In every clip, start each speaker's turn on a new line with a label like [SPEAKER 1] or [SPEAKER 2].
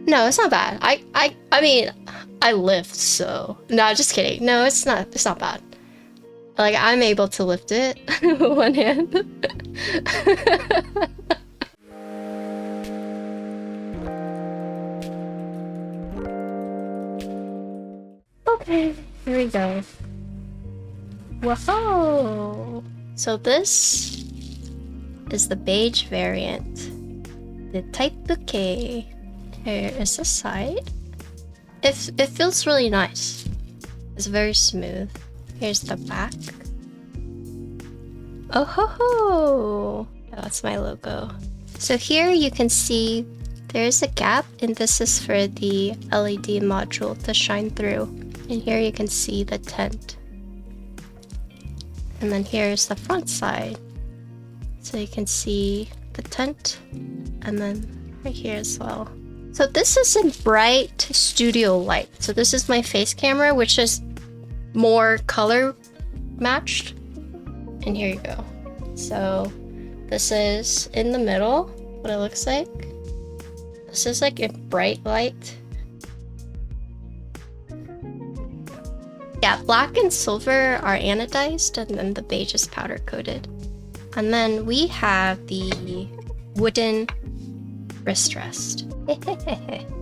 [SPEAKER 1] No, it's not bad. I mean, I lift, so no, just kidding. No, it's not bad. Like, I'm able to lift it with one hand. Okay, here we go. Whoa! So this is the beige variant. The typek. Here is the side. It feels really nice. It's very smooth. Here's the back. Oh ho ho! That's my logo. So here you can see there's a gap, and this is for the LED module to shine through. And here you can see the tint. And then here's the front side. So you can see the tint, and then right here as well. So this is in bright studio light. So this is my face camera, which is more color matched. And here you go. So this is in the middle, what it looks like. This is like in bright light. Yeah, black and silver are anodized, and then the beige is powder coated. And then we have the wooden wrist rest.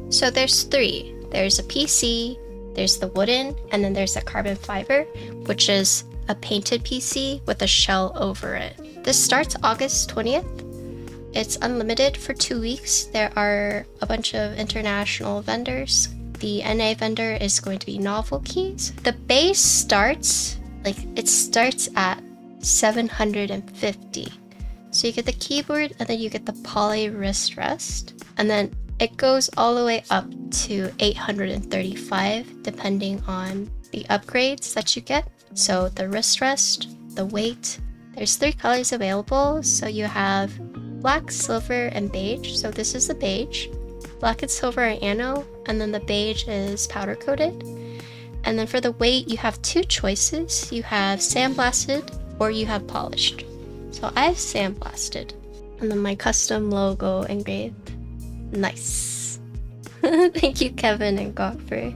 [SPEAKER 1] So there's three. There's a PC, there's the wooden, and then there's a carbon fiber, which is a painted PC with a shell over it. This starts August 20th. It's unlimited for 2 weeks. There are a bunch of international vendors. The NA vendor is going to be Novel Keys. The base starts at 750. So you get the keyboard, and then you get the poly wrist rest, and then it goes all the way up to 835 depending on the upgrades that you get. So the wrist rest, the weight, there's 3 colors available. So you have black, silver, and beige. So this is the beige. Black and silver are ano, and then the beige is powder coated. And then for the weight, you have 2 choices. You have sandblasted or you have polished. So I have sandblasted. And then my custom logo engraved. Nice. Thank you, Kevin and Gok, for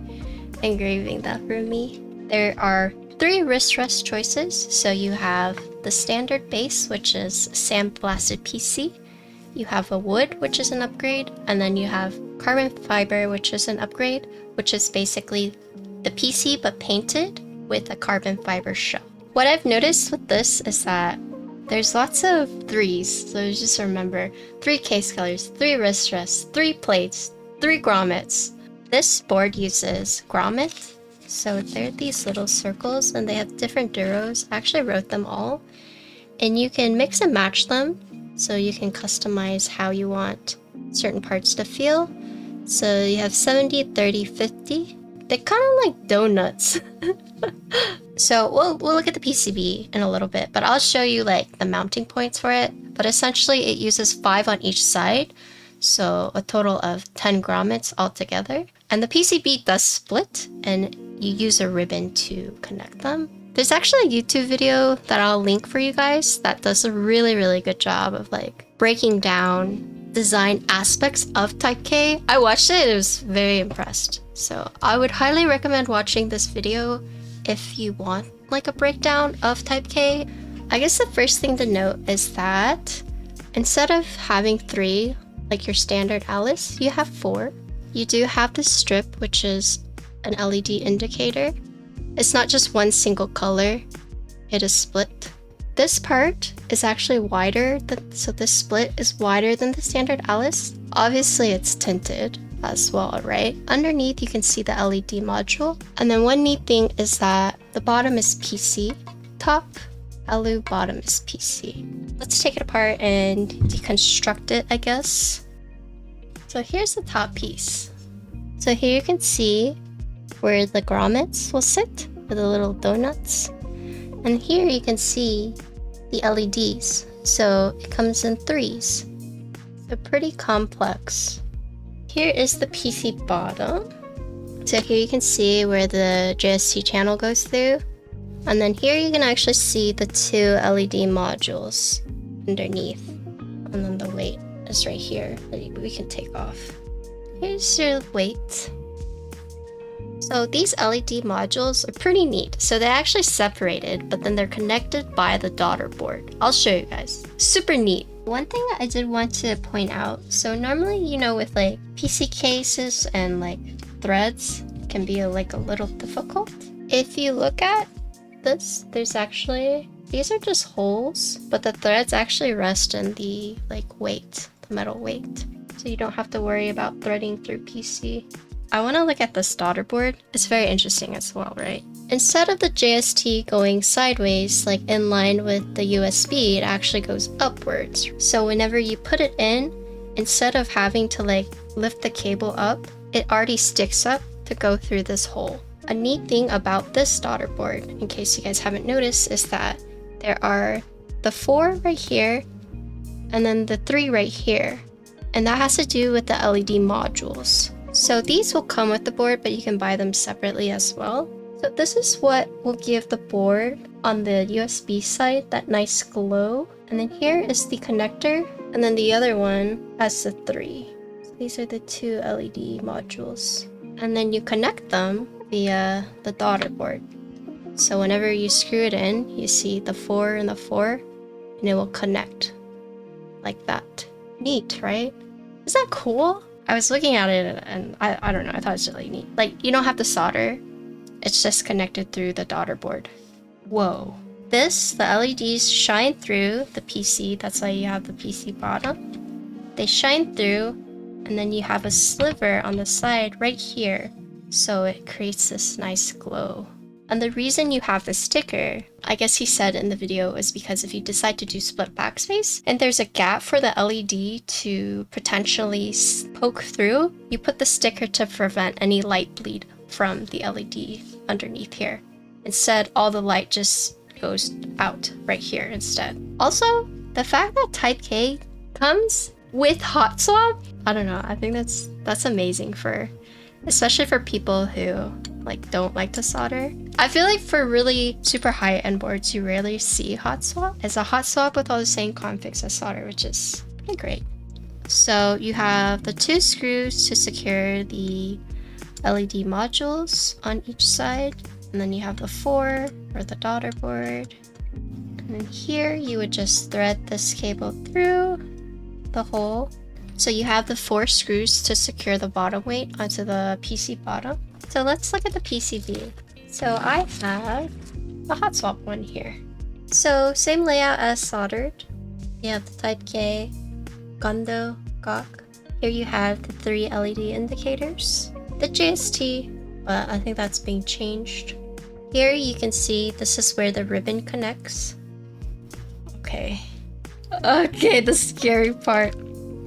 [SPEAKER 1] engraving that for me. There are 3 wrist rest choices. So you have the standard base, which is sandblasted PC. You have a wood, which is an upgrade, and then you have carbon fiber, which is an upgrade, which is basically the PC but painted with a carbon fiber shell. What I've noticed with this is that there's lots of 3s, so just remember 3 case colors, 3 wrist rests, 3 plates, 3 grommets. This board uses grommet, so they're these little circles and they have different duros. I actually wrote them all, and you can mix and match them. So you can customize how you want certain parts to feel. So you have 70, 30, 50. They're kind of like donuts. So we'll look at the PCB in a little bit, but I'll show you like the mounting points for it. But essentially it uses 5 on each side. So a total of 10 grommets altogether. And the PCB does split, and you use a ribbon to connect them. There's actually a YouTube video that I'll link for you guys that does a really, really good job of like breaking down design aspects of typek. I watched it, I was very impressed. So I would highly recommend watching this video if you want like a breakdown of typek. I guess the first thing to note is that instead of having 3 like your standard Alice, you have 4. You do have the strip, which is an LED indicator. It's not just one single color, it is split. This part is actually wider, so this split is wider than the standard Alice. Obviously it's tinted as well, right? Underneath you can see the LED module. And then one neat thing is that the bottom is PC, top, LU, bottom is PC. Let's take it apart and deconstruct it, I guess. So here's the top piece. So here you can see where the grommets will sit, with the little donuts. And here you can see the LEDs. So it comes in 3s. So pretty complex. Here is the PC bottom. So here you can see where the JST channel goes through. And then here you can actually see the 2 LED modules underneath. And then the weight is right here that we can take off. here's your weight. So these LED modules are pretty neat. So they're actually separated, but then they're connected by the daughter board. I'll show you guys. Super neat. One thing I did want to point out, so normally, you know, with like PC cases and like threads, it can be like a little difficult. If you look at this, there's actually, these are just holes, but the threads actually rest in the like weight, the metal weight. So you don't have to worry about threading through PC. I want to look at this daughter board. It's very interesting as well, right? Instead of the JST going sideways, like in line with the USB, it actually goes upwards. So whenever you put it in, instead of having to like lift the cable up, it already sticks up to go through this hole. A neat thing about this daughter board, in case you guys haven't noticed, is that there are the 4 right here, and then the 3 right here. And that has to do with the LED modules. So these will come with the board, but you can buy them separately as well. So this is what will give the board on the USB side that nice glow. And then here is the connector, and then the other one has the 3. So these are the 2 LED modules. And then you connect them via the daughter board. So whenever you screw it in, you see the 4 and the 4, and it will connect like that. Neat, right? Is that cool? I was looking at it and I don't know, I thought it was really neat. Like, you don't have to solder. It's just connected through the daughter board. Whoa. The LEDs shine through the PC. That's why you have the PC bottom. They shine through, and then you have a sliver on the side right here. So it creates this nice glow. And the reason you have the sticker, I guess he said in the video, is because if you decide to do split backspace and there's a gap for the LED to potentially poke through, you put the sticker to prevent any light bleed from the LED underneath here. Instead, all the light just goes out right here instead. Also, the fact that typek comes with hot swap, I don't know, I think that's amazing especially for people who like don't like to solder. I feel like for really super high-end boards, you rarely see hot swap. It's a hot swap with all the same configs as solder, which is pretty great. So you have the 2 screws to secure the LED modules on each side, and then you have the 4 for the daughter board. And then here you would just thread this cable through the hole. So you have the 4 screws to secure the bottom weight onto the PC bottom. So let's look at the PCB. So I have a hot swap one here. So same layout as soldered. You have the typek, Gondo, Gok. Here you have the 3 LED indicators. The JST, but I think that's being changed. Here you can see this is where the ribbon connects. Okay, the scary part.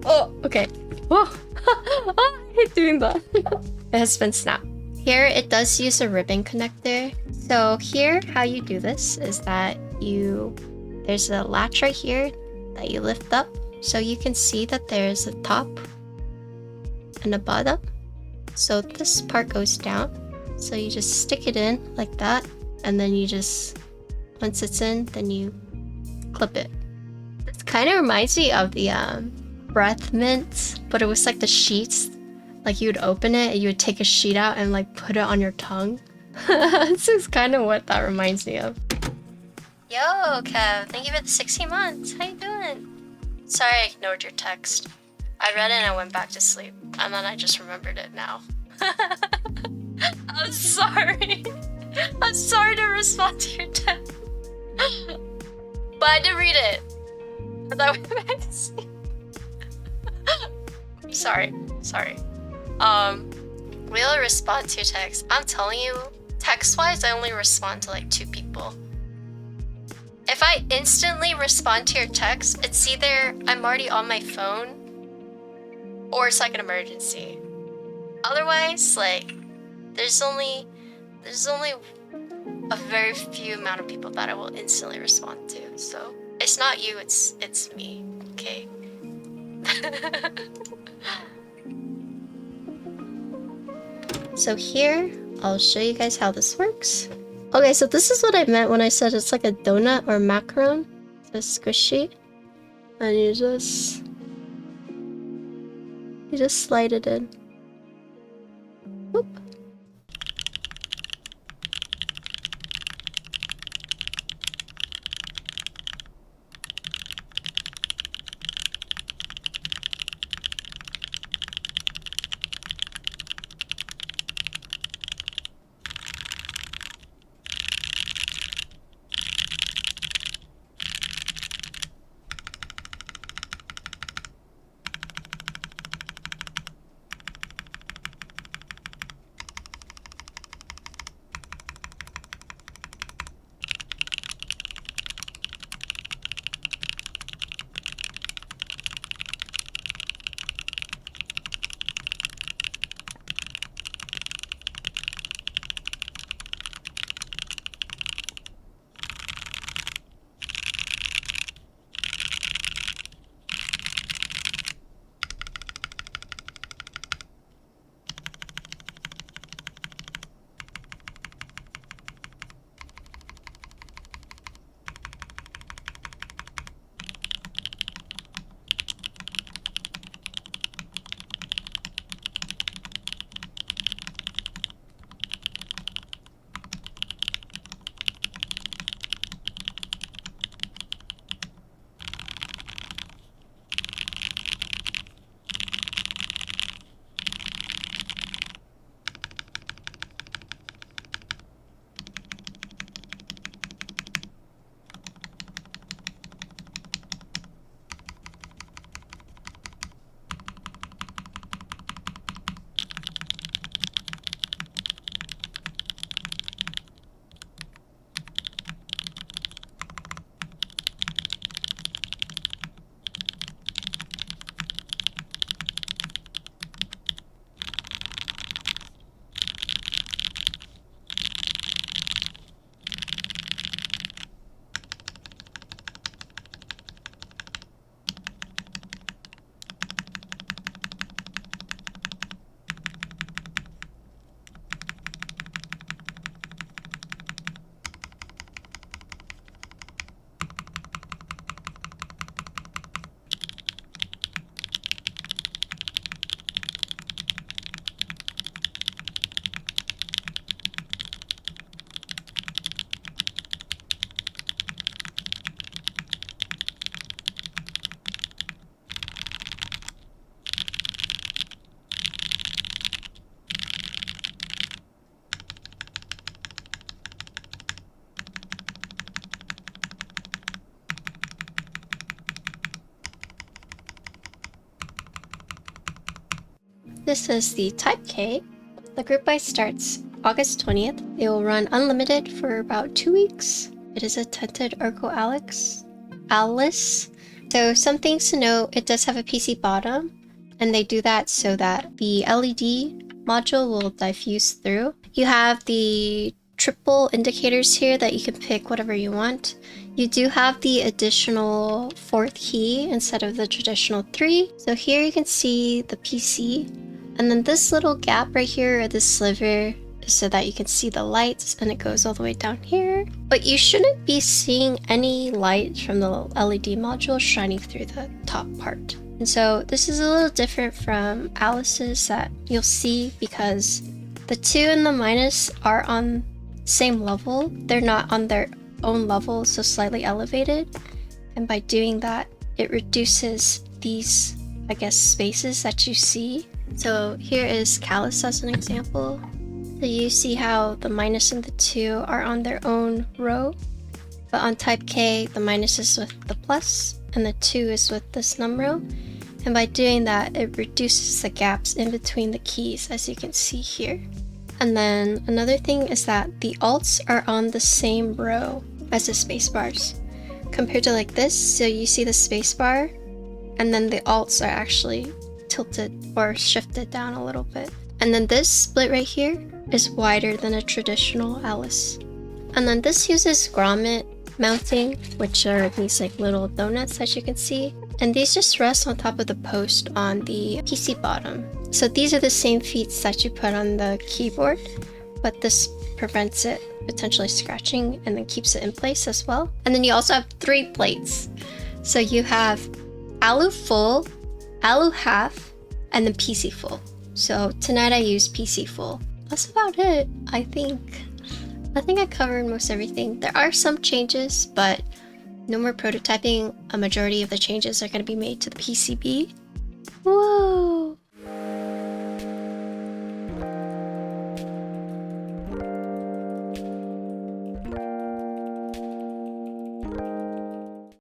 [SPEAKER 1] Oh, okay. Oh, I hate doing that. It has been snapped. Here it does use a ribbon connector. So here how you do this is that there's a latch right here that you lift up. So you can see that there's a top and a bottom. So this part goes down. So you just stick it in like that. And then you just, once it's in, then you clip it. This kind of reminds me of the breath mints, but it was like the sheets. Like you would open it and you would take a sheet out and like put it on your tongue. This is kind of what that reminds me of. Yo, Kev, thank you for the 16 months. How you doing? Sorry I ignored your text. I read it and I went back to sleep. And then I just remembered it now. I'm sorry. I'm sorry to respond to your text. But I did read it. And then I went back to sleep. Sorry. We'll respond to your text. I'm telling you, text-wise, I only respond to like 2 people. If I instantly respond to your text, it's either I'm already on my phone or it's like an emergency. Otherwise, like, there's only a very few amount of people that I will instantly respond to. So it's not you, it's me. Okay. So here, I'll show you guys how this works. Okay, so this is what I meant when I said it's like a donut or macaron. It's squishy. And you just slide it in. Oop. This is the typek. The group buy starts August 20th. It will run unlimited for about 2 weeks. It is a tinted Urco Alice. So some things to know, it does have a PC bottom, and they do that so that the LED module will diffuse through. You have the triple indicators here that you can pick whatever you want. You do have the additional 4th key instead of the traditional 3. So here you can see the PC. And then this little gap right here, or this sliver, is so that you can see the lights, and it goes all the way down here. But you shouldn't be seeing any light from the LED module shining through the top part. And so this is a little different from Alice's that you'll see, because the 2 and the minus are on same level. They're not on their own level, so slightly elevated. And by doing that, it reduces these, I guess, spaces that you see. So here is Callus as an example. So you see how the minus and the 2 are on their own row, but on typek, the minus is with the plus and the 2 is with this num row. And by doing that, it reduces the gaps in between the keys, as you can see here. And then another thing is that the alts are on the same row as the spacebars, compared to like this. So you see the spacebar, and then the alts are actually tilted or shifted down a little bit. And then this split right here is wider than a traditional Alice. And then this uses grommet mounting, which are these like little donuts that you can see. And these just rest on top of the post on the PC bottom. So these are the same feet that you put on the keyboard, but this prevents it potentially scratching and then keeps it in place as well. And then you also have 3 plates. So you have Alu full, Alu half, and then PC full. So tonight I used PC full. That's about it, I think. I think I covered most everything. There are some changes, but no more prototyping. A majority of the changes are going to be made to the PCB. Whoa!